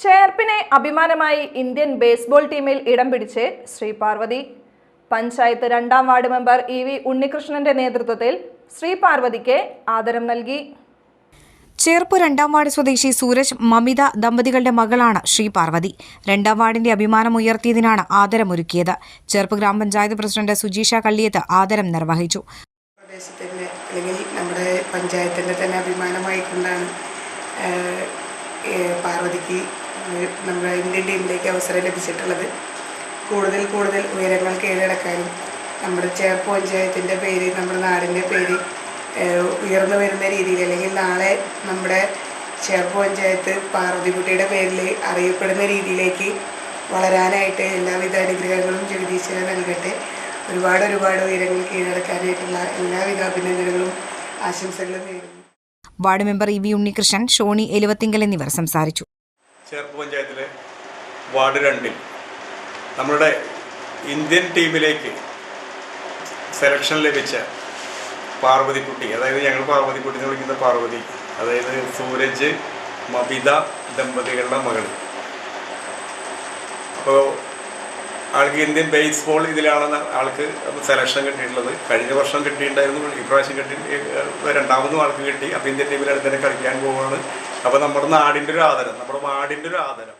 ചേർപ്പിനെ അഭിമാനമായി Indian baseball ടീമിൽ ഇടം പിടിച്ച് ശ്രീ പാർവതി. പഞ്ചായത്ത് 2ാം വാർഡ് മെമ്പർ EV ഉണ്ണികൃഷ്ണന്റെ നേതൃത്വത്തിൽ ശ്രീ പാർവതിക്ക് ആദരം നൽകി. ചേർപ്പ് 2ാം വാർഡ് സ്വദേശി സൂരജ് മമിത ദമ്പതികളുടെ മകളാണ് ശ്രീ പാർവതി. 2ാം വാർഡിന്റെ അഭിമാനമുയർത്തിയതിനാണ് ആദരമൊരുക്കിയത്. ചേർപ്പ് ഗ്രാമപഞ്ചായത്ത് പ്രസിഡന്റ് സുജീഷ കള്ളിയത്ത് ആദരം നിർവഹിച്ചു. പ്രദേശത്തിന്റെ അല്ലെങ്കിൽ നമ്മുടെ പഞ്ചായത്തിന്റെ തന്നെ അഭിമാനമായിക്കൊണ്ടാണ് പാർവതിക്ക് നമ്മുടെ ഇന്ത്യൻ ടീമിലേക്ക് അവസരം ലഭിച്ചിട്ടുള്ളത്. കൂടുതൽ ഉയരങ്ങൾ കീഴടക്കാനും നമ്മുടെ ചേർപ്പ് പഞ്ചായത്തിൻ്റെ പേര്, നമ്മുടെ നാടിൻ്റെ പേര് ഉയർന്നു വരുന്ന രീതിയിൽ, അല്ലെങ്കിൽ നാളെ നമ്മുടെ ചേർപ്പ് പഞ്ചായത്ത് പാർവതിക്കുട്ടിയുടെ പേരിൽ അറിയപ്പെടുന്ന രീതിയിലേക്ക് വളരാനായിട്ട് എല്ലാവിധ അനുഗ്രഹങ്ങളും ജഗദീശ്വരൻ നൽകട്ടെ. ഒരുപാട് ഉയരങ്ങൾ കീഴടക്കാനായിട്ടുള്ള എല്ലാവിധ അഭിനന്ദനങ്ങളും ആശംസകളും നേരുന്നു. Ward member EV Unnikrishnan, Shoni Eluvathingal എന്നിവർ സംസാരിച്ചു. ചേർപ്പ് പഞ്ചായത്തിലെ വാർഡ് 2-ൽ നമ്മുടെ ഇന്ത്യൻ ടീമിലേക്ക് സെലക്ഷൻ ലഭിച്ച പാർവതിക്കുട്ടി, അതായത് ഞങ്ങൾ പാർവതിക്കുട്ടി എന്ന് വിളിക്കുന്ന പാർവതി, അതായത് സൂരജ് മമിത ദമ്പതികളുടെ മകൾ. അപ്പോൾ ആൾക്ക് ഇന്ത്യൻ ബേസ്ബോൾ ഇതിലാണെന്ന് ആൾക്ക് സെലക്ഷൻ കിട്ടിയിട്ടുള്ളത്. കഴിഞ്ഞ വർഷം കിട്ടിയിട്ടുണ്ടായിരുന്നു, ഇപ്രാവശ്യം കിട്ടി, 2ാമതും ആൾക്ക് കിട്ടി. അപ്പോൾ ഇന്ത്യൻ ടീമിൽ അടുത്ത് തന്നെ കളിക്കാൻ പോവുകയാണ്. അപ്പോൾ നമ്മുടെ നാടിൻ്റെ ഒരു ആദരം, നമ്മുടെ വാർഡിൻ്റെ ഒരു ആദരം.